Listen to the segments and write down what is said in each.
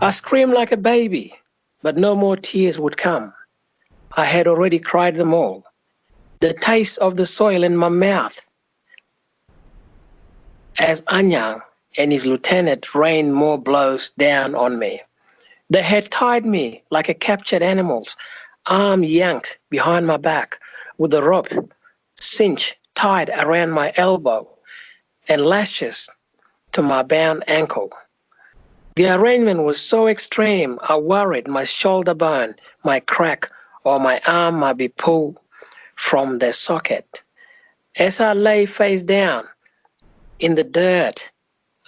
I screamed like a baby, but no more tears would come. I had already cried them all. The taste of the soil in my mouth as Anyang and his lieutenant rained more blows down on me. They had tied me like a captured animal, arm yanked behind my back with a rope cinch tied around my elbow and lashes to my bound ankle. The arrangement was so extreme, I worried my shoulder bone might crack or my arm might be pulled from their socket. As I lay face down in the dirt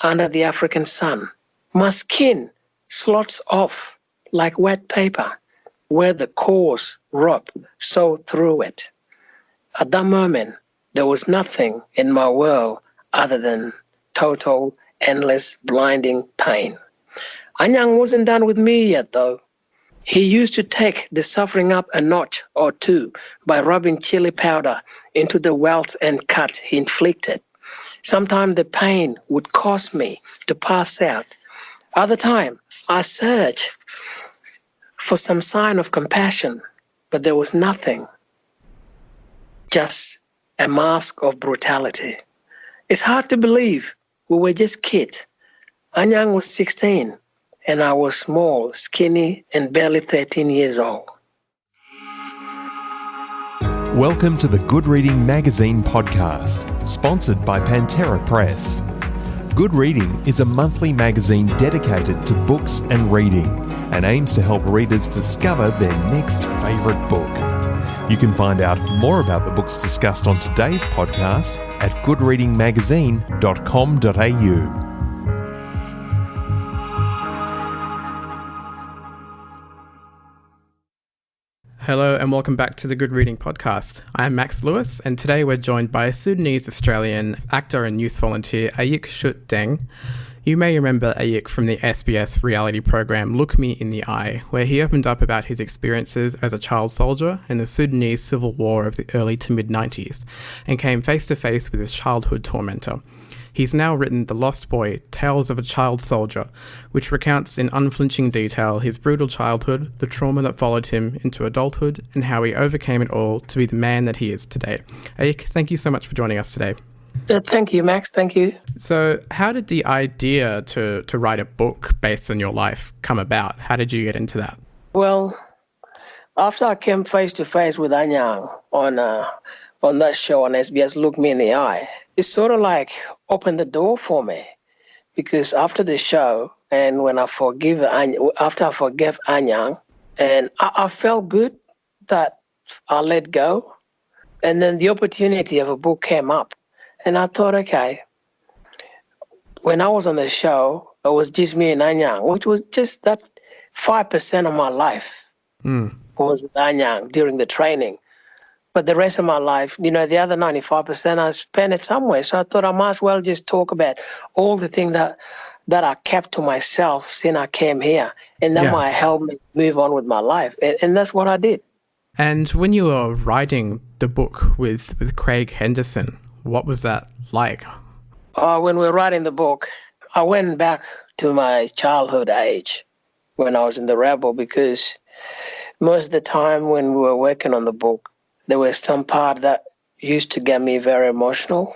under the African sun, my skin slots off like wet paper where the coarse rope sewed through it. At that moment, there was nothing in my world other than total, endless, blinding pain. Anyang wasn't done with me yet, though. He used to take the suffering up a notch or two by rubbing chili powder into the welts and cut he inflicted. Sometimes the pain would cause me to pass out. Other time, I searched for some sign of compassion, but there was nothing. Just a mask of brutality. It's hard to believe we were just kids. Anyang was 16, and I was small, skinny, and barely 13 years old. Welcome to the Good Reading Magazine podcast, sponsored by Pantera Press. Good Reading is a monthly magazine dedicated to books and reading and aims to help readers discover their next favourite book. You can find out more about the books discussed on today's podcast at goodreadingmagazine.com.au. Hello and welcome back to the Good Reading Podcast. I'm Max Lewis, and today we're joined by Sudanese-Australian actor and youth volunteer Ayik Chut Deng. You may remember Ayik from the SBS reality program Look Me in the Eye, where he opened up about his experiences as a child soldier in the Sudanese civil war of the early to mid-90s, and came face to face with his childhood tormentor. He's now written The Lost Boy, Tales of a Child Soldier, which recounts in unflinching detail his brutal childhood, the trauma that followed him into adulthood, and how he overcame it all to be the man that he is today. Ayik, thank you so much for joining us today. Thank you, Max. Thank you. So how did the idea to write a book based on your life come about? How did you get into that? Well, after I came face to face with Anyang on that show on SBS Look Me in the Eye, it sort of like opened the door for me, because after the show and when after I forgave Anyang, and I felt good that I let go, and then the opportunity of a book came up, and I thought, okay, when I was on the show, it was just me and Anyang, which was just that 5% of my life was with Anyang during the training. But the rest of my life, the other 95%, I spent it somewhere. So I thought I might as well just talk about all the things that I kept to myself since I came here. And that might help me move on with my life. And that's what I did. And when you were writing the book with Craig Henderson, what was that like? When we were writing the book, I went back to my childhood age when I was in the rebel, because most of the time when we were working on the book, there was some part that used to get me very emotional,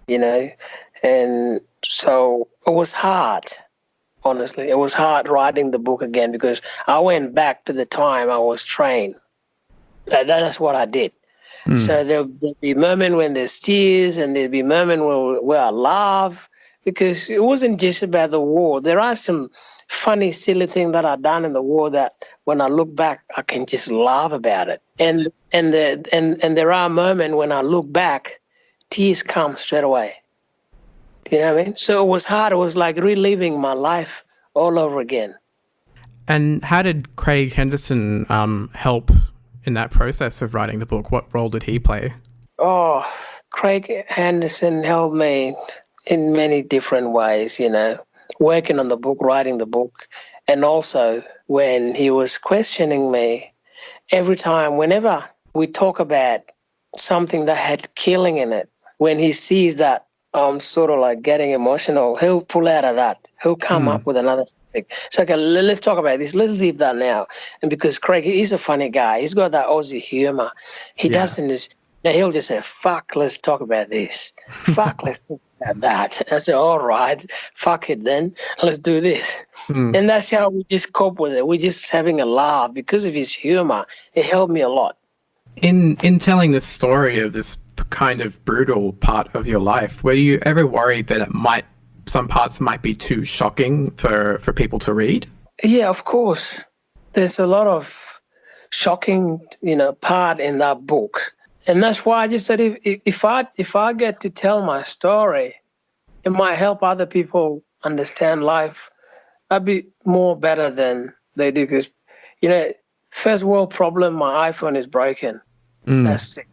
and so it was hard, honestly. It was hard writing the book again, because I went back to the time I was trained. That's what I did. So there'll be a moment when there's tears, and there'll be a moment where I laugh, because it wasn't just about the war. There are some funny, silly things that I've done in the war that when I look back, I can just laugh about it. And there are moments when I look back, tears come straight away. You know what I mean? So it was hard. It was like reliving my life all over again. And how did Craig Henderson help in that process of writing the book? What role did he play? Oh, Craig Henderson helped me in many different ways, working on the book, writing the book, and also when he was questioning me every time, whenever we talk about something that had killing in it, when he sees that I'm sort of like getting emotional, he'll pull out of that. He'll come up with another So okay, let's talk about this. Let's leave that now. And because Craig, he's a funny guy. He's got that Aussie humor. He doesn't just, now he'll just say, fuck, let's talk about this. Fuck, let's talk about that. I say, all right, fuck it then. Let's do this. And that's how we just cope with it. We're just having a laugh because of his humor. It helped me a lot. In telling this story of this kind of brutal part of your life, were you ever worried that some parts might be too shocking for people to read? Yeah, of course. There's a lot of shocking, part in that book. And that's why I just said if I get to tell my story, it might help other people understand life a bit more better than they do. Because, first world problem, my iPhone is broken. That's it.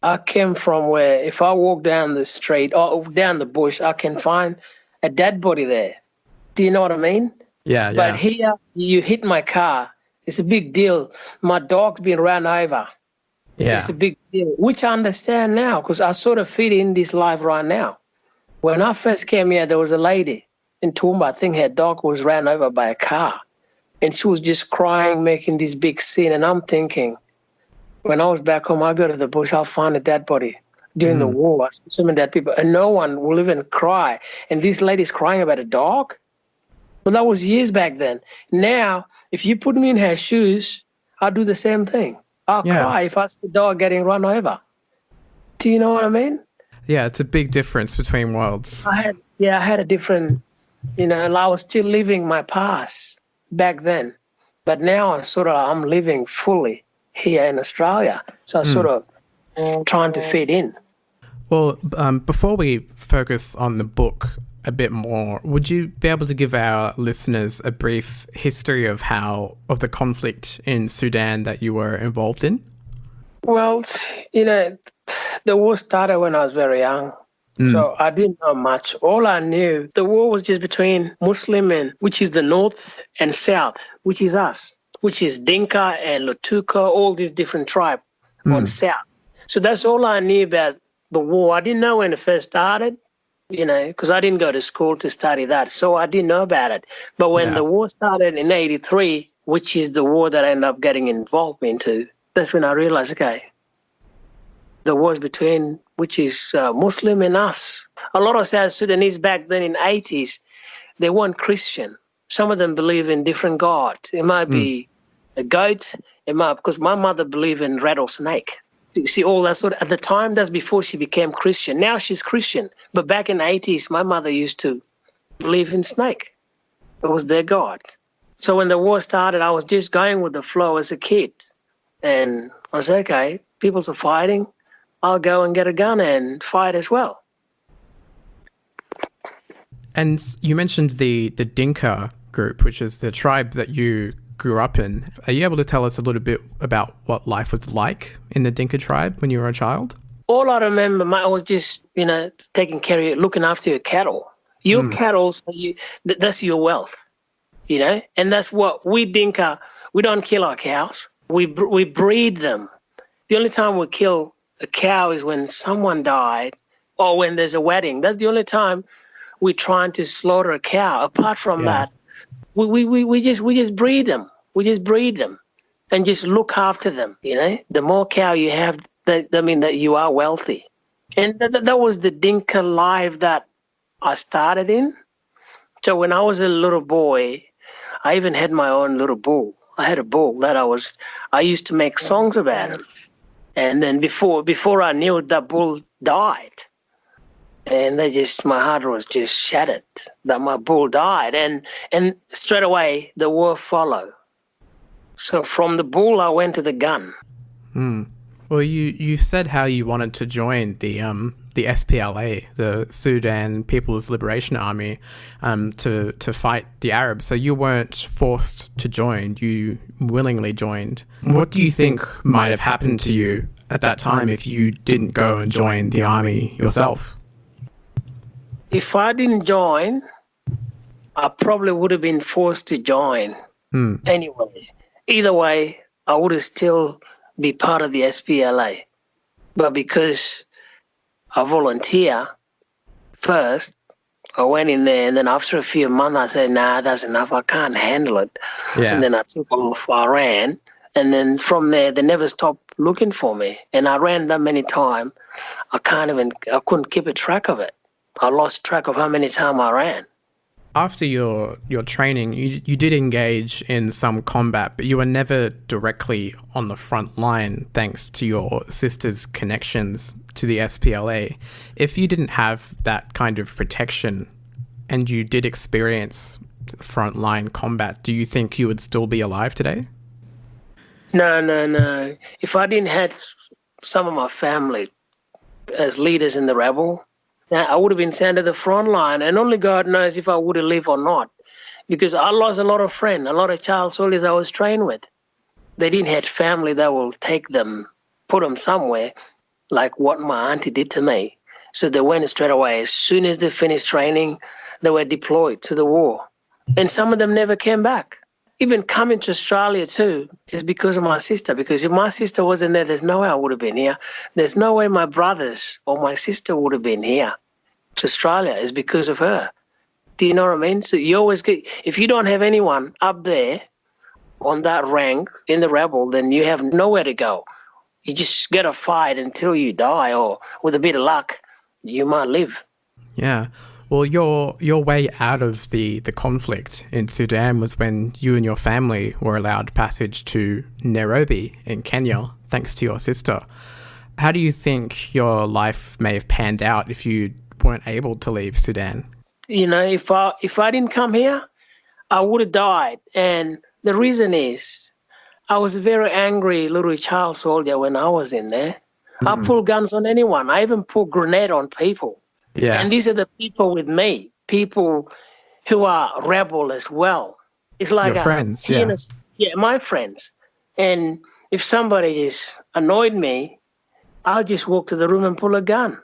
I came from where if I walk down the street or down the bush, I can find a dead body there. Do you know what I mean? Yeah. But here, you hit my car. It's a big deal. My dog's been run over. Yeah. It's a big deal, which I understand now because I sort of fit in this life right now. When I first came here, there was a lady in Toowoomba. I think her dog was ran over by a car. And she was just crying, making this big scene. And I'm thinking, when I was back home, I'll go to the bush, I'll find a dead body. During the war, I saw so many dead people, and no one will even cry. And this lady's crying about a dog? Well, that was years back then. Now, if you put me in her shoes, I'll do the same thing. I'll cry if I see a dog getting run over. Do you know what I mean? Yeah, it's a big difference between worlds. I had a different, I was still living my past back then. But now I'm living fully here in Australia. So I'm sort of trying to fit in. Well, before we focus on the book a bit more, would you be able to give our listeners a brief history of the conflict in Sudan that you were involved in? Well, the war started when I was very young. So I didn't know much. All I knew, the war was just between Muslim and, which is the north, and south, which is us, which is Dinka and Lutuka, all these different tribes on south. So that's all I knew about the war. I didn't know when it first started, because I didn't go to school to study that. So I didn't know about it. But when the war started in 83, which is the war that I ended up getting involved into, that's when I realized, okay, the wars between, which is Muslim and us. A lot of South Sudanese back then in the 80s, they weren't Christian. Some of them believe in different gods. It might be a goat. It might, because my mother believed in rattlesnake. You see all that sort of, at the time, that's before she became Christian. Now she's Christian. But back in the 80s, my mother used to believe in snake. It was their god. So when the war started, I was just going with the flow as a kid. And I was okay, people are fighting. I'll go and get a gun and fight as well. And you mentioned the Dinka group, which is the tribe that you grew up in. Are you able to tell us a little bit about what life was like in the Dinka tribe when you were a child? All I remember, I was just, taking care of you, looking after your cattle. Your cattle, that's your wealth, and that's what we Dinka, we don't kill our cows. We breed them. The only time we kill a cow is when someone died or when there's a wedding. That's the only time we're trying to slaughter a cow. Apart from that, we just breed them. We just breed them and just look after them. The more cow you have, that you are wealthy. And that was the Dinka life that I started in. So when I was a little boy, I even had my own little bull. I had a bull that I used to make songs about him. And then before I knew it, that bull died. And my heart was just shattered that my bull died. And straight away, the war followed. So from the bull, I went to the gun. Well, you said how you wanted to join the SPLA, the Sudan People's Liberation Army, to fight the Arabs. So you weren't forced to join; you willingly joined. What do you think might have happened to you at that time if you didn't go and join the army yourself? If I didn't join, I probably would have been forced to join. Anyway, either way, I would have still be part of the SPLA. But because I volunteer first, I went in there, and then after a few months, I said, nah, that's enough. I can't handle it. Yeah. And then I took off. I ran. And then from there, they never stopped looking for me. And I ran that many times, I couldn't keep a track of it. I lost track of how many times I ran. After your training, you did engage in some combat, but you were never directly on the front line thanks to your sister's connections to the SPLA. If you didn't have that kind of protection and you did experience frontline combat, do you think you would still be alive today? No. If I didn't have some of my family as leaders in the rebel, I would have been sent to the front line, and only God knows if I would have lived or not, because I lost a lot of friends, a lot of child soldiers I was trained with. They didn't have family that will take them, put them somewhere, like what my auntie did to me. So they went straight away. As soon as they finished training, they were deployed to the war. And some of them never came back. Even coming to Australia too is because of my sister, because if my sister wasn't there, there's no way I would have been here. There's no way my brothers or my sister would have been here to Australia. Is because of her. Do you know what I mean? So you always get, if you don't have anyone up there on that rank in the rebel, then you have nowhere to go. You just got to fight until you die, or with a bit of luck, you might live. Yeah. Well, your way out of the conflict in Sudan was when you and your family were allowed passage to Nairobi in Kenya, thanks to your sister. How do you think your life may have panned out if you weren't able to leave Sudan? You know, if I didn't come here, I would have died. And the reason is, I was a very angry little child soldier when I was in there. I pulled guns on anyone. I even pulled grenade on people. Yeah. And these are the people with me, people who are rebel as well. It's like your friends, yeah. Yeah, my friends. And if somebody is annoyed me, I'll just walk to the room and pull a gun,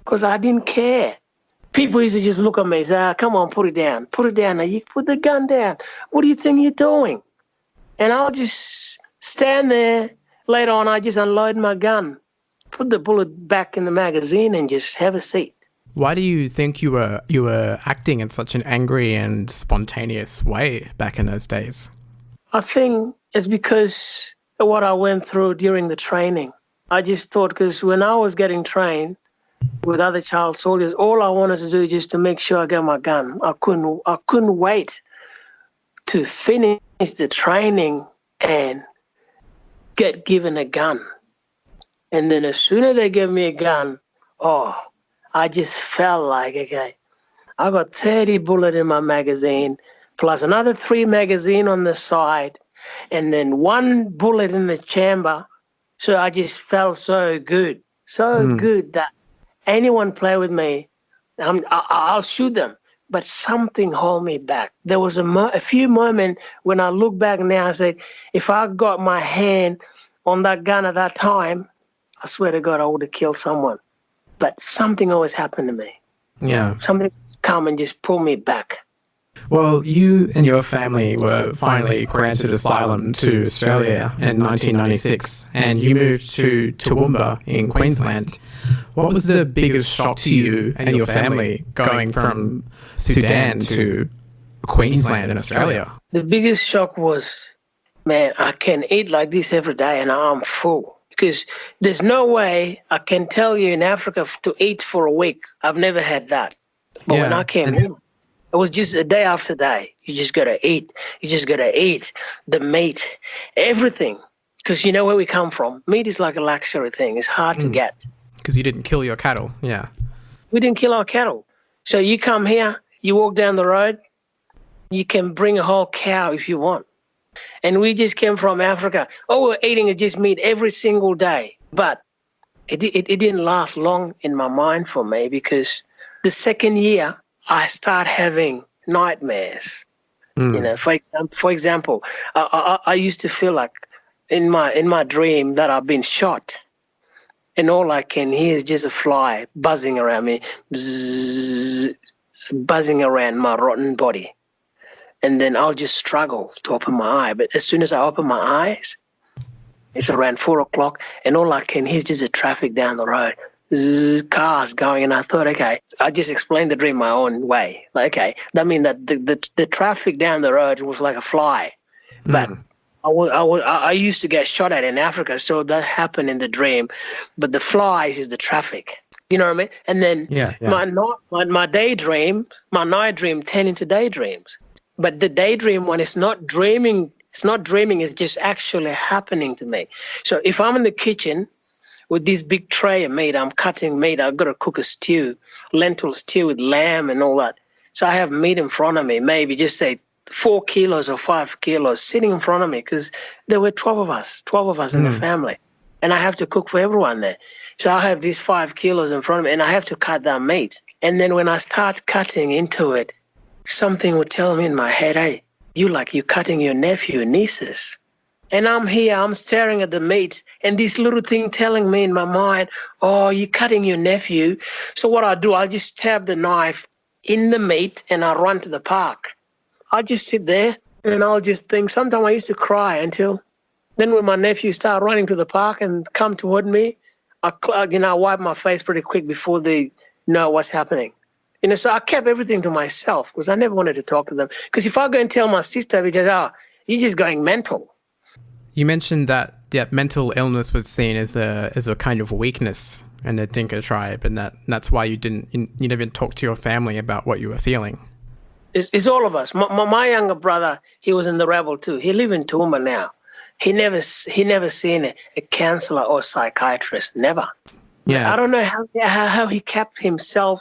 because I didn't care. People used to just look at me and say, come on, put it down. Put it down. You put the gun down. What do you think you're doing? And I'll just stand there. Later on, I just unload my gun, put the bullet back in the magazine, and just have a seat. Why do you think you were acting in such an angry and spontaneous way back in those days? I think it's because of what I went through during the training. I just thought, because when I was getting trained with other child soldiers, all I wanted to do is just to make sure I got my gun. I couldn't wait to finish the training and get given a gun. And then as soon as they gave me a gun, I just felt like, okay, I got 30 bullets in my magazine, plus another 3 magazines on the side, and then 1 bullet in the chamber. So I just felt so good that anyone play with me, I'll shoot them. But something held me back. There was a few moments when I look back now, I said, if I got my hand on that gun at that time, I swear to God, I would have killed someone. But something always happened to me. Yeah. Something come and just pull me back. Well, you and your family were finally granted asylum to Australia in 1996, and you moved to Toowoomba in Queensland. What was the biggest shock to you and your family going from Sudan to Queensland in Australia? The biggest shock was, man, I can eat like this every day and I'm full. Because there's no way I can tell you in Africa to eat for a week. I've never had that. But when I came in, it was just a day after day. You just got to eat. You just got to eat the meat, everything. Because you know where we come from. Meat is like a luxury thing. It's hard to get. Because you didn't kill your cattle, yeah. We didn't kill our cattle. So you come here, you walk down the road, you can bring a whole cow if you want. And we just came from Africa. All we're eating is just meat every single day. But it didn't last long in my mind for me, because the second year I start having nightmares. You know, for example, I used to feel like in my dream that I've been shot, and all I can hear is just a fly buzzing around me, bzzz, buzzing around my rotten body. And then I'll just struggle to open my eye. But as soon as I open my eyes, it's around 4 o'clock, and all I can hear is just the traffic down the road. cars going, and I thought, okay, I just explained the dream my own way. Like, okay, that means that the traffic down the road was like a fly, but I used to get shot at in Africa, so that happened in the dream, but the flies is the traffic. You know what I mean? And then my daydream, my night dream turned into daydreams. But the daydream one is not dreaming. It's not dreaming. It's just actually happening to me. So if I'm in the kitchen with this big tray of meat, I'm cutting meat. I've got to cook a stew, lentil stew with lamb and all that. So I have meat in front of me, maybe just say 4 kilos or 5 kilos sitting in front of me, because there were 12 of us in the family. And I have to cook for everyone there. So I have these 5 kilos in front of me, and I have to cut that meat. And then when I start cutting into it, something would tell me in my head, hey, you're cutting your nephew and nieces. And I'm here, I'm staring at the meat, and this little thing telling me in my mind, oh, you're cutting your nephew. So what I do, I'll just stab the knife in the meat, and I run to the park. I'll just sit there, and I'll just think. Sometimes I used to cry until then when my nephew started running to the park and come toward me, I wipe my face pretty quick before they know what's happening. So I kept everything to myself because I never wanted to talk to them. Because if I go and tell my sister, she says, you're just going mental. You mentioned that mental illness was seen as a kind of weakness in the Dinka tribe, and that's why you never talk to your family about what you were feeling. It's all of us. My younger brother, he was in the rebel too. He lives in Toowoomba now. He never seen a counselor or psychiatrist. Never. Yeah. I don't know how he kept himself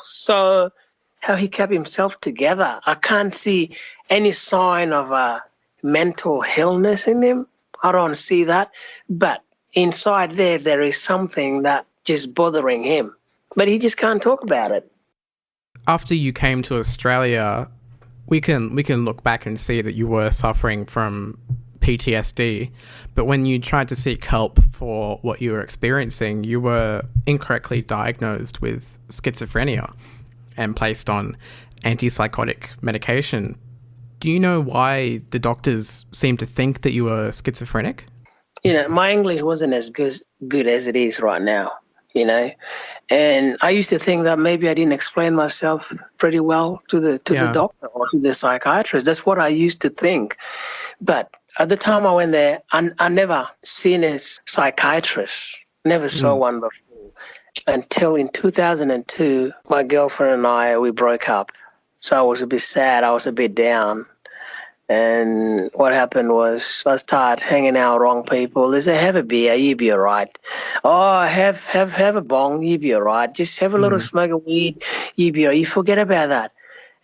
together. I can't see any sign of a mental illness in him. I don't see that. But inside there is something that just bothering him. But he just can't talk about it. After you came to Australia, we can look back and see that you were suffering from PTSD, but when you tried to seek help for what you were experiencing, you were incorrectly diagnosed with schizophrenia and placed on antipsychotic medication. Do you know why the doctors seemed to think that you were schizophrenic? My English wasn't as good as it is right now, and I used to think that maybe I didn't explain myself pretty well to the doctor or to the psychiatrist. That's what I used to think. But at the time I went there, I never seen a psychiatrist, never saw one before. Until in 2002, my girlfriend and I, we broke up. So I was a bit sad, I was a bit down. And what happened was I started hanging out with wrong people. They say, have a beer, you'll be all right. Oh, have a bong, you'll be all right. Just have a little smoke of weed, you'll be all right. You forget about that.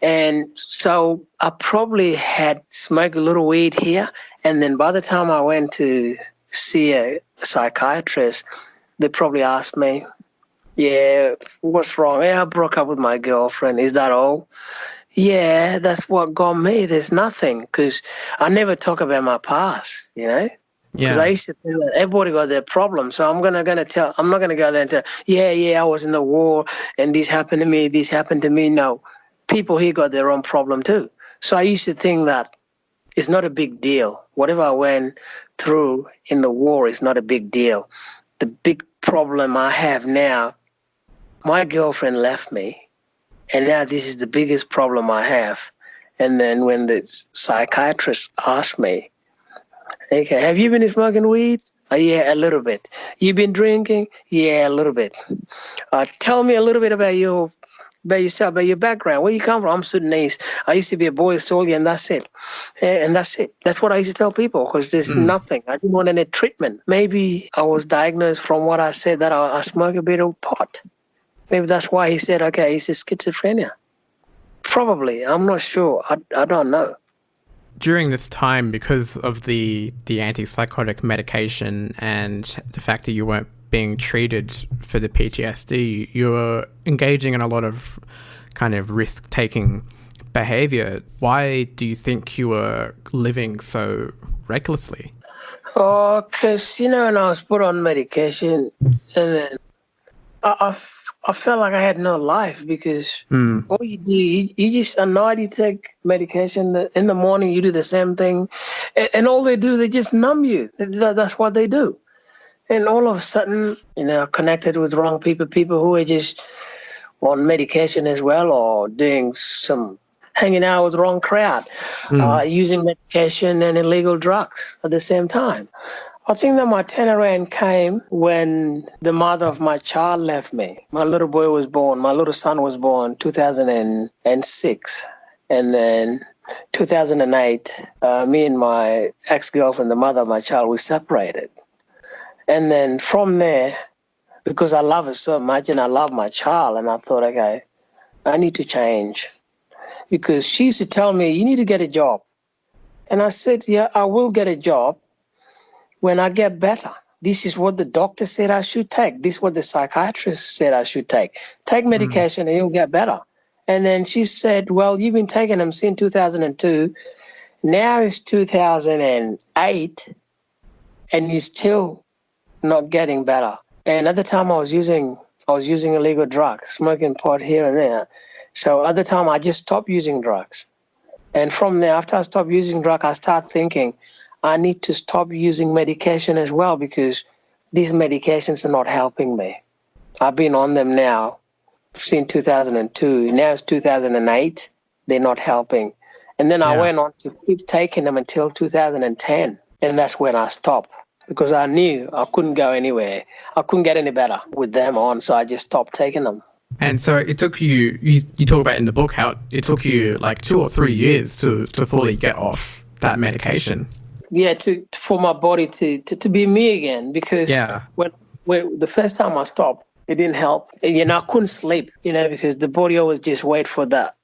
And so I probably had smoked a little weed here. And then by the time I went to see a psychiatrist, they probably asked me, yeah, what's wrong? Yeah, I broke up with my girlfriend. Is that all? Yeah, that's what got me. There's nothing, because I never talk about my past, Because I used to think that everybody got their problems. So I'm not going to go there and tell, I was in the war and this happened to me. No, people here got their own problem too. So I used to think that it's not a big deal. Whatever I went through in the war is not a big deal. The big problem I have now, my girlfriend left me. And now this is the biggest problem I have. And then when the psychiatrist asked me, okay, have you been smoking weed? Yeah, a little bit. You been drinking? Yeah, a little bit. Tell me a little bit about yourself, about your background. Where you come from? I'm Sudanese. I used to be a boy soldier, and that's it. And that's it. That's what I used to tell people, because there's nothing. I didn't want any treatment. Maybe I was diagnosed from what I said that I smoke a bit of pot. Maybe that's why he said, okay, it's schizophrenia. Probably. I'm not sure. I don't know. During this time, because of the antipsychotic medication and the fact that you weren't being treated for the PTSD, you were engaging in a lot of kind of risk-taking behavior. Why do you think you were living so recklessly? Oh, because, when I was put on medication, and then I felt like I had no life, because all you do, you just, at night you take medication, in the morning you do the same thing, and all they do, they just numb you. That's what they do. And all of a sudden, connected with wrong people who are just on medication as well, or doing some hanging out with the wrong crowd, using medication and illegal drugs at the same time. I think that my turnaround came when the mother of my child left me. My little boy was born, my little son was born 2006. And then 2008, me and my ex-girlfriend, the mother of my child, we separated. And then from there, because I love her so much and I love my child, and I thought, okay, I need to change. Because she used to tell me, you need to get a job. And I said, yeah, I will get a job when I get better. This is what the doctor said I should take. This is what the psychiatrist said I should take. Take medication and you'll get better. And then she said, well, you've been taking them since 2002. Now it's 2008 and you're still not getting better. And at the time I was using illegal drugs, smoking pot here and there. So at the time I just stopped using drugs. And from there, after I stopped using drugs, I started thinking, I need to stop using medication as well because these medications are not helping me. I've been on them now since 2002. Now it's 2008. They're not helping. And then I went on to keep taking them until 2010. And that's when I stopped because I knew I couldn't go anywhere. I couldn't get any better with them on, so I just stopped taking them. And so it took you talk about in the book how it took you like 2 or 3 years to fully get off that medication. Yeah, for my body to be me again, because when the first time I stopped, it didn't help. I couldn't sleep, because the body always just wait for that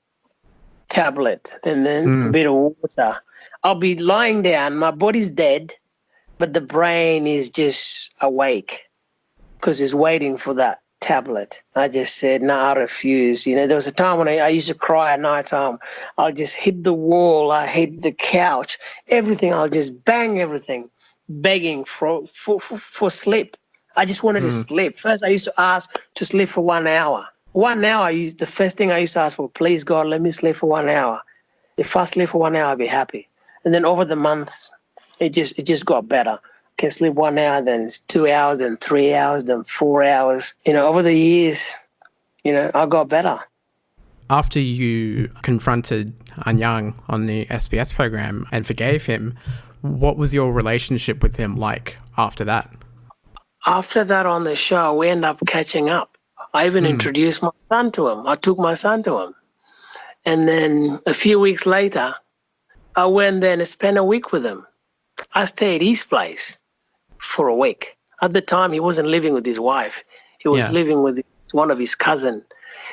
tablet and then a bit of water. I'll be lying down, my body's dead, but the brain is just awake because it's waiting for that tablet. I just said, no, I refuse. There was a time when I used to cry at night time. I'll just hit the wall, I hit the couch, everything. I'll just bang everything, begging for sleep. I just wanted to sleep. First, I used to ask to sleep for 1 hour. 1 hour, the first thing I used to ask for, please God, let me sleep for 1 hour. If I sleep for 1 hour, I'll be happy. And then over the months, it just got better. Can sleep 1 hour, then 2 hours, then 3 hours, then 4 hours. Over the years, I got better. After you confronted Anyang on the SBS program and forgave him, what was your relationship with him like after that? After that on the show, we ended up catching up. I even introduced my son to him. I took my son to him. And then a few weeks later, I went there and spent a week with him. I stayed at his place for a week. At the time, he wasn't living with his wife. He was living with one of his cousins.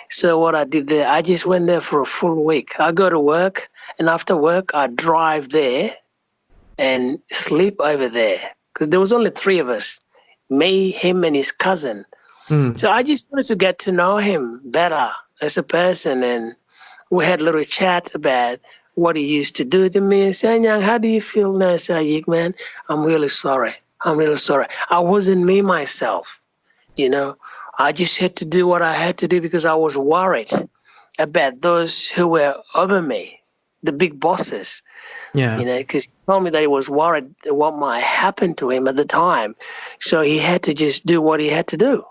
So what I did there, I just went there for a full week. I go to work, and after work, I drive there and sleep over there. Because there was only 3 of us, me, him, and his cousin. So I just wanted to get to know him better as a person. And we had a little chat about what he used to do to me. And said, Anyang, how do you feel now, Ayik, man? I'm really sorry. I wasn't me myself, I just had to do what I had to do because I was worried about those who were over me, the big bosses. Because he told me that he was worried what might happen to him at the time. So he had to just do what he had to do.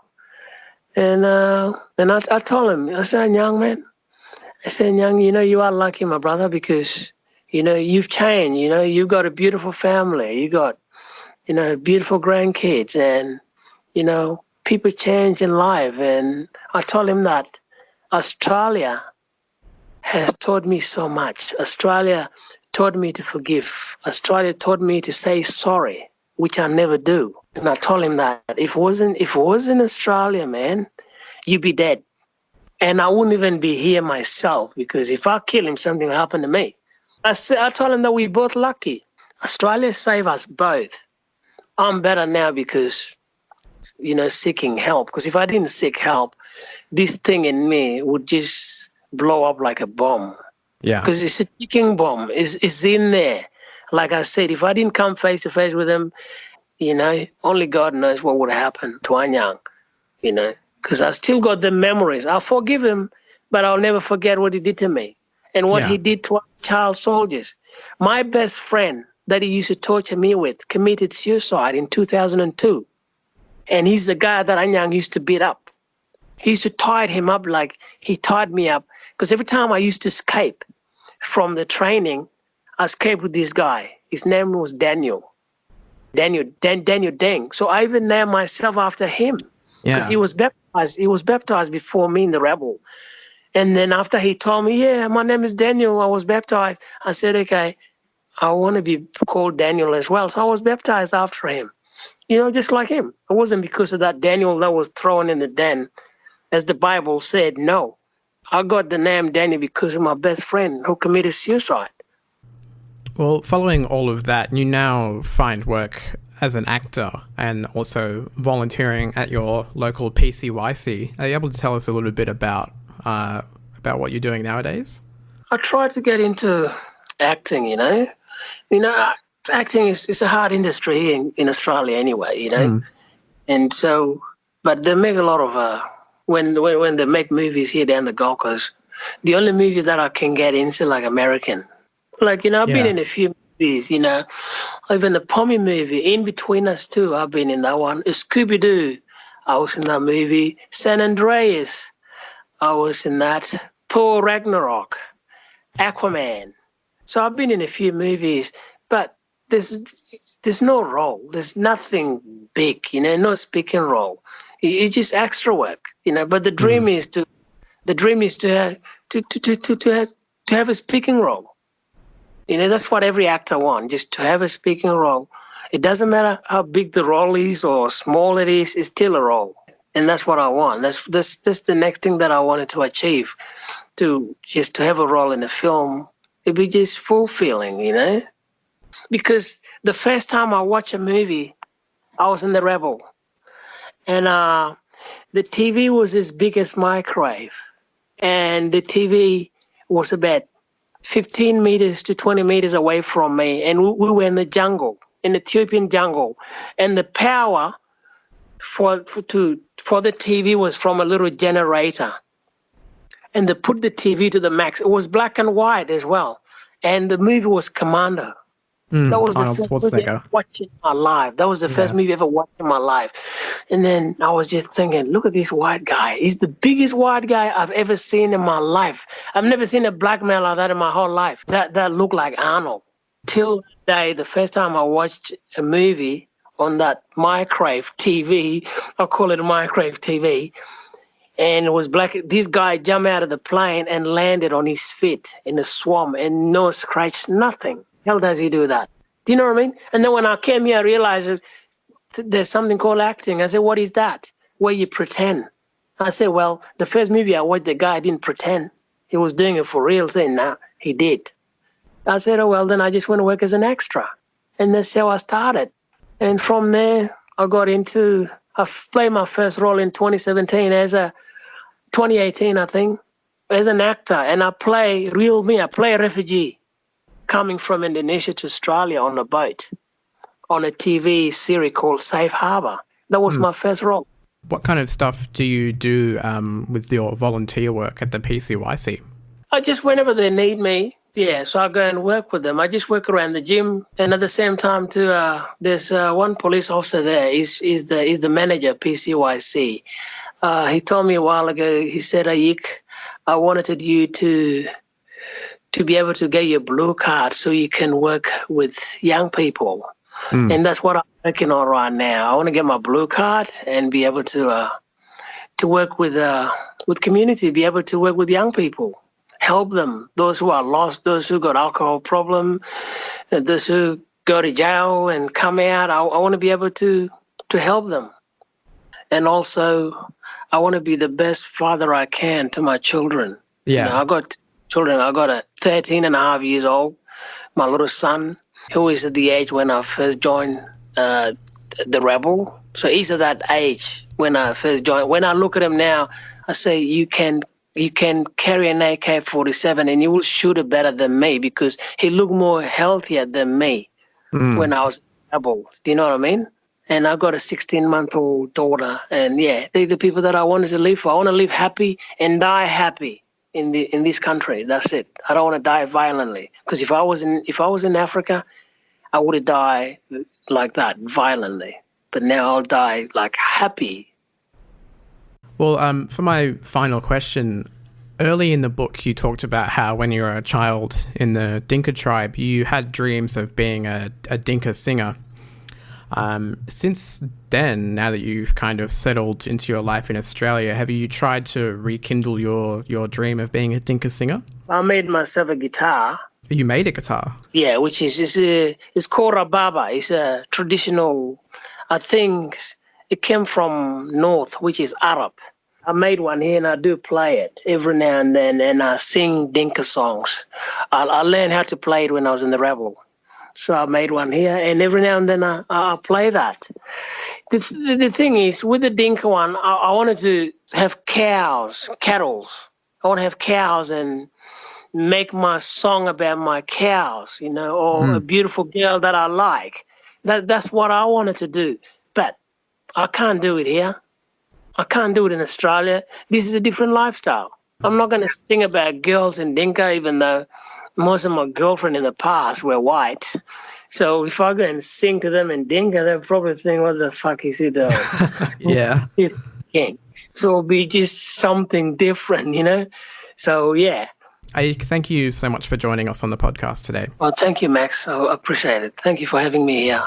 And I told him, I said, young man, you are lucky, my brother, because, you've changed, you've got a beautiful family, you got, beautiful grandkids, and, people change in life. And I told him that Australia has taught me so much. Australia taught me to forgive. Australia taught me to say sorry, which I never do. And I told him that if it wasn't Australia, man, you'd be dead. And I wouldn't even be here myself, because if I kill him, something will happen to me. I told him that we're both lucky. Australia saved us both. I'm better now because, seeking help. Because if I didn't seek help, this thing in me would just blow up like a bomb. Yeah. Because it's a ticking bomb. It's in there. Like I said, if I didn't come face to face with him, only God knows what would happen to Anyang, because I still got the memories. I'll forgive him, but I'll never forget what he did to me and what he did to our child soldiers. My best friend that he used to torture me with committed suicide in 2002. And he's the guy that Anyang used to beat up. He used to tie him up like he tied me up. Because every time I used to escape from the training, I escaped with this guy. His name was Daniel. Daniel Deng. So I even named myself after him. Because he was baptized. He was baptized before me in the rebel. And then after he told me, yeah, my name is Daniel, I was baptized. I said, okay, I want to be called Daniel as well. So I was baptized after him. Just like him. It wasn't because of that Daniel that was thrown in the den, as the Bible said. No, I got the name Daniel because of my best friend who committed suicide. Well, following all of that, you now find work as an actor and also volunteering at your local PCYC. Are you able to tell us a little bit about what you're doing nowadays? I tried to get into acting, acting is a hard industry in Australia anyway, And so, but they make a lot of, when they make movies here down the Gold Coast, the only movies that I can get into like American. Like, I've been in a few movies, even the Pommy movie, In Between Us Two, I've been in that one. Scooby-Doo, I was in that movie. San Andreas, I was in that. Thor Ragnarok, Aquaman. So I've been in a few movies, but there's no role. There's nothing big, no speaking role. It's just extra work, But the dream is to have a speaking role. That's what every actor wants, just to have a speaking role. It doesn't matter how big the role is or small it is, it's still a role. And that's what I want. That's the next thing that I wanted to achieve, to have a role in a film. It'd be just fulfilling, Because the first time I watched a movie, I was in the Rebel. And the TV was as big as microwave. And the TV was about 15 meters to 20 meters away from me. And we were in the jungle, in the Ethiopian jungle. And the power for the TV was from a little generator. And they put the TV to the max. It was black and white as well. And the movie was Commando. That was the first movie I ever watched in my life. That was the first movie I ever watched in my life. And then I was just thinking, look at this white guy. He's the biggest white guy I've ever seen in my life. I've never seen a black man like that in my whole life. That looked like Arnold. Till today, the first time I watched a movie on that microwave TV, I call it a microwave TV, and it was black. This guy jumped out of the plane and landed on his feet in the swamp and no scratch, nothing. How does he do that? Do you know what I mean? And then when I came here, I realized there's something called acting. I said, what is that? Where you pretend. I said, well, the first movie I watched, the guy didn't pretend. He was doing it for real, saying, nah, he did. I said, oh, well, then I just went to work as an extra. And that's how I started. And from there, I played my first role in 2017 2018, I think, as an actor. And I play real me. I play a refugee coming from Indonesia to Australia on a boat on a TV series called Safe Harbour. That was my first role. What kind of stuff do you do with your volunteer work at the PCYC? I just, whenever they need me, so I go and work with them. I just work around the gym, and at the same time too, there's one police officer there. He's the manager of PCYC. He told me a while ago. He said, Ayik, I wanted you to be able to get your blue card so you can work with young people. And that's what I'm working on right now. I want to get my blue card and be able to work with community, be able to work with young people, help them, those who are lost, those who got alcohol problem, those who go to jail and come out. I want to be able to help them. And also, I want to be the best father I can to my children. Yeah. I got children. I got a 13 and a half years old, my little son, who is at the age when I first joined the Rebel. So he's at that age when I first joined. When I look at him now, I say, you can carry an AK-47 and you will shoot it better than me, because he looked more healthier than me when I was Rebel. Do you know what I mean? And I've got a 16-month-old daughter. And they're the people that I wanted to live for. I want to live happy and die happy in this country. That's it. I don't want to die violently, because if I was in Africa, I would have died like that, violently. but now I'll die like happy. Well, for my final question, early in the book you talked about how when you were a child in the Dinka tribe, you had dreams of being a Dinka singer. Since then, now that you've kind of settled into your life in Australia, have you tried to rekindle your dream of being a Dinka singer? I made myself a guitar. You made a guitar? Yeah, which is it's called rababa. It's a traditional, I think it came from North, which is Arab. I made one here and I do play it every now and then, and I sing Dinka songs. I learned how to play it when I was in the rebel. So I made one here, and every now and then I play that. The thing is, with the Dinka one, I wanted to have cattle. I want to have cows and make my song about my cows, or a beautiful girl that I like. That's what I wanted to do. But I can't do it here. I can't do it in Australia. This is a different lifestyle. I'm not going to sing about girls in Dinka, even though most of my girlfriends in the past were white. So if I go and sing to them in Dinka, they'll probably think, what the fuck is he doing? Yeah. So it'll be just something different, So, yeah. Ayik, thank you so much for joining us on the podcast today. Well, thank you, Max. I appreciate it. Thank you for having me here.